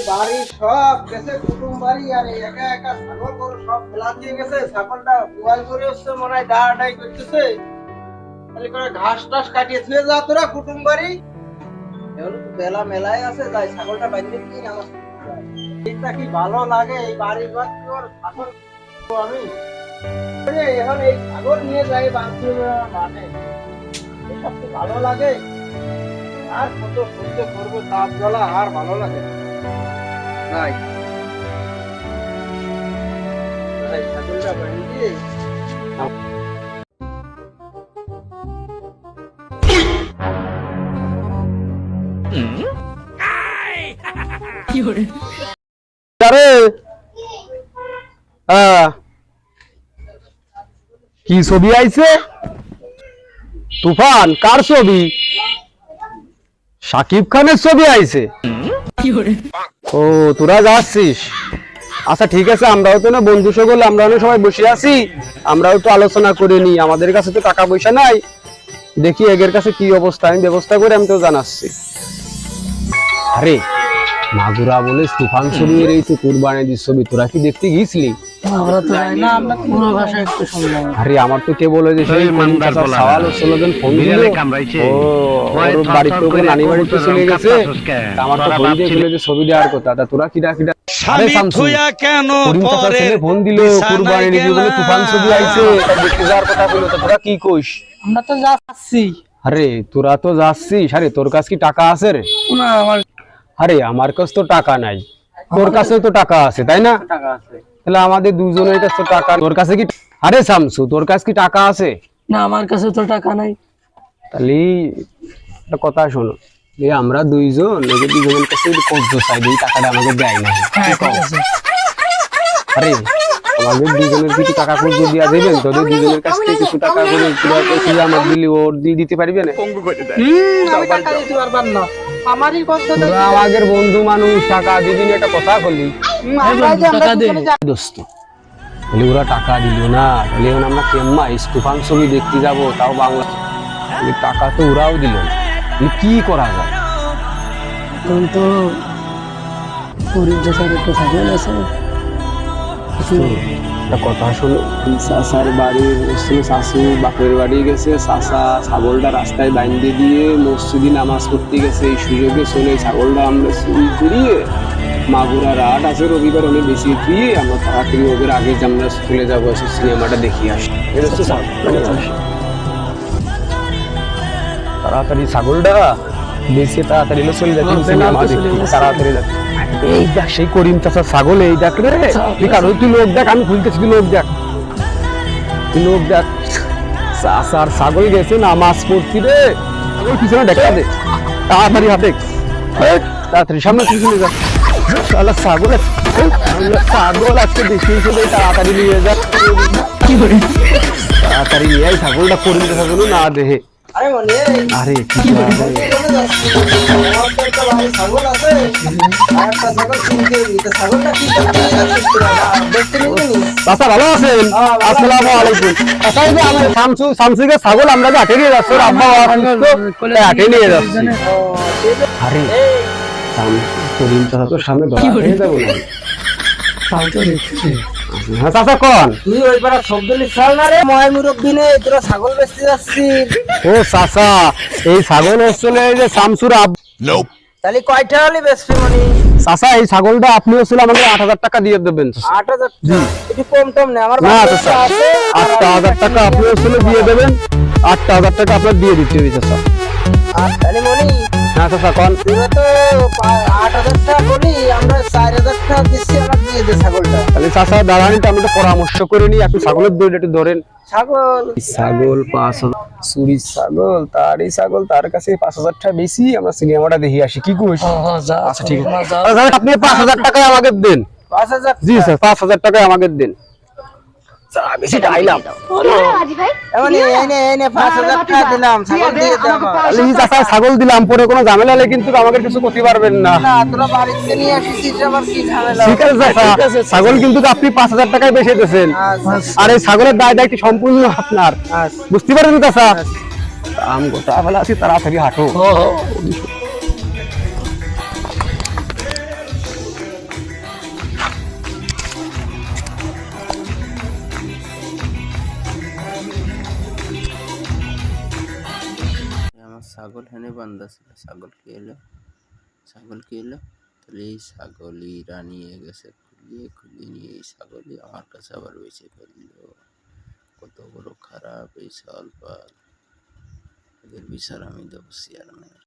বাড়ি সব গেছে, কুটুম বাড়ি আর একা একা ছাগল গরু সব ফেলা দিয়ে গেছে। ছাগলটা গোয়াল করে হচ্ছে মনে হয় ডাঁটাই করতেছে, খালি করে ঘাস টাস কাটিয়ে থুয়ে যা তোরা কুটুম বাড়ি। এখন তো বেলা মেলায় আছে, তাই ছাগলটা বাইরে কি নামাজ এটা কি ভালো লাগে এই বাড়ির বাচ্চার ছাগল আমি এখন এই ছাগল নিয়ে যাই বাঁধতে মানে এসব কি ভালো লাগে? আর কত সহ্য করবো তাপ জ্বালা, আর ভালো লাগে না। নাই ছাগলটা বাঁধিয়ে কি ছবি আইছে? তুফান কার ছবি? শাকিব খানের ছবি আইছে। ও তোরা যাচ্ছিস? আচ্ছা ঠিক আছে, আমরাও তো না বন্ধু সকল, আমরা সবাই বসে আছি, আমরাও তো আলোচনা করে নি। আমাদের কাছে তো টাকা পয়সা নাই, দেখি এগের কাছে কি অবস্থা, আমি ব্যবস্থা করে আমি তো জানাচ্ছি। আরে মাগুরা বলে তুফান ছবির এই তো কুরবানির ছবি, তোরা কি দেখতে গিয়েছিলি? আরে আমার তো কে বলে যে সেই সওয়াল স্লোগান ফোন দিল, ও ওর বাড়িতে ওকে নানি বাড়িতে চলে গেছে, আমার তো ফোন দিয়ে বলে যে ছবি দেওয়ার কথা। তা তোরা কিরা কিরা আরে শামসু কেন পরে ফোন দিল কুরবানির দিন বলে তুফান ছবি আইছে, তা দেখতে যাওয়ার কথা বলে, তো তোরা কি কইস? আমরা তো যাচ্ছি। আরে তোরা তো যাচ্ছিস, আরে তোর কাছে কি টাকা আছে রে? না আমার, আরে আমার কাছে তো টাকা নাই, তোর কাছেও তো টাকা আছে তাই না? টাকা আছে। তাহলে আমাদের দুজনের কাছে তো টাকা, তোর কাছে কি? আরে শামসু তোর কাছে কি টাকা আছে? না আমার কাছে তো টাকা নাই। তাহলে একটা কথা শোনো, এই আমরা দুইজন এই দুজনের কাছে কর্জ চাই, এই টাকাটা আমাকে দেয় না। আরে আমাদের দুজনের কিছু টাকা কর্জ দিয়া দেবেন, তোদের দুজনের কাছ থেকে কিছু টাকা করে আমার দিলি ওর দিয়ে দিতে পারবে না? আমি টাকা দিতে পারবার না, আমারই কষ্ট। তোরা আমাদের বন্ধু মানুষ, টাকা দিবি না, একটা কথা বলি টাকা দে দোস্ত। বলি ওরা টাকা দিল না, তাহলে এখন আমরা কেম্মা তুফান ছবি দেখতে যাবো, তাও বাংলা, টাকা তো ওরাও দিল না, কি করা যায়? এখন তো গরিব দেশের একটু ছাগল আছে। একটা কথা শোনো, চাষার বাড়ির শাশু বাপের বাড়ি গেছে, চাষা ছাগলটা রাস্তায় বাইন্ধে দিয়ে মসজিদে নামাজ পড়তে গেছে, এই সুযোগে চলে ছাগলটা আমরা চুরি করিয়ে মাগুরা রাত আছে রবিবার, অনেক বেশি দিয়ে আমরা তাড়াতাড়ি ওদের আগে যে আমরা চলে যাবো, এসে সিনেমাটা দেখিয়ে আসি। তাড়াতাড়ি ছাগলটা বেশি তাড়াতাড়ি চলে যাচ্ছে, তাড়াতাড়ি এই দেখ সেই করিম চাষা ছাগল, এই দেখ রে, তুই লোক দেখ, আমি খুলতেছি, তুই লোক দেখ, তুই লোক দেখ, চাষার ছাগল গেছে নামাজ পড়তি রে, ছাগল পিছনে দেখা দে, তাড়াতাড়ি হাতে তাড়াতাড়ি সামনে পিছনে যা, ছাগল ছাগল আজকে বেশি হিসেবে তাড়াতাড়ি নিয়ে যা, তাড়াতাড়ি নিয়ে ছাগলটা করিম ছাগল না দেহে। আরে মনে আরে কি ছাগল আছে, আর একটা ছাগল কিনতে দিতে, ছাগলটা কি দেখতে নিবি? চাচা ভালো আছেন? আসসালামু আলাইকুম। চাচা এই যে আমার শামসুকে ছাগল আমরা যে হাটে নিয়ে যাচ্ছি, ওর আব্বা হাটে নিয়ে যাচ্ছি। আরে করিম চাচা তোর সামনে ধরা হয়ে যাবো না? হ্যাঁ চাচা কোন? তুই ওই পাড়া সবদলি চাল না রে, ময় মুরব্বি নে, তোরা ছাগল বেচতে যাচ্ছিস? ও চাচা এই ছাগল হচ্ছিল এই যে শামসুর আব্বা। তাহলে কয়টা হলে বেচবি মনি? চাচা এই ছাগলটা আপনি হচ্ছিল আমাকে 8,000 টাকা দিয়ে দেবেন। 8,000? একটু কম টম নেই আমার না চাচা, 8,000 টাকা আপনি হচ্ছিল দিয়ে দেবেন, 8,000 টাকা আপনার দিয়ে দিতে হবে চাচা। তাহলে মনি হ্যাঁ চাচা কোন? তুই তো 8,000 টাকা বলি, আমরা 4,000 টাকা দিচ্ছি, আমার দিয়ে দে ছাগলটা। তাহলে চাচা দাঁড়ান, আমি একটা পরামর্শ করে নিই, আপনি ছাগলের দইটা একটু ধরেন। ছাগল ছাগল 5,000, চুরি ছাগল, তার এই ছাগল তার কাছে 5,000 টাকা বেশি, আমরা সিনেমাটা দেখি আসি, কি কইস? আচ্ছা ঠিক আছে, আপনি 5,000 টাকা আমাকে দেন। 5,000? জি স্যার 5,000 টাকা আমাকে দেন। বেশি চাইলাম, এনে 5,000 টাকা দিলাম, ছাগল দিয়ে দে আমার। ছাগল দিলাম, পরে কোনো ঝামেলা হলে কিন্তু আমাকে কিছু করতে পারবেন না। না তোরা বাড়িতে নিয়ে আসিস, আবার কি ঝামেলা? ঠিক আছে ছাগল কিন্তু আপনি 5,000 টাকায় বেশি দিয়েছেন, আর এই ছাগলের দায় দায়িত্ব সম্পূর্ণ আপনার, বুঝতে পারেন চাচা? আম গোটা বেলা আছি, তাড়াতাড়ি হাঁটো। ছাগল হেনে বান্ধা ছিল, ছাগল কি এলো, ছাগল কি এলো, তাহলে এই ছাগলিরা নিয়ে গেছে, খুলিয়ে খুলিয়ে নিয়ে এই ছাগলই আমার কাছে আবার বেঁচে ফেললো। কত বড় খারাপ এই সালপাল, এদের বিচার আমি দেবো চেয়ারম্যান।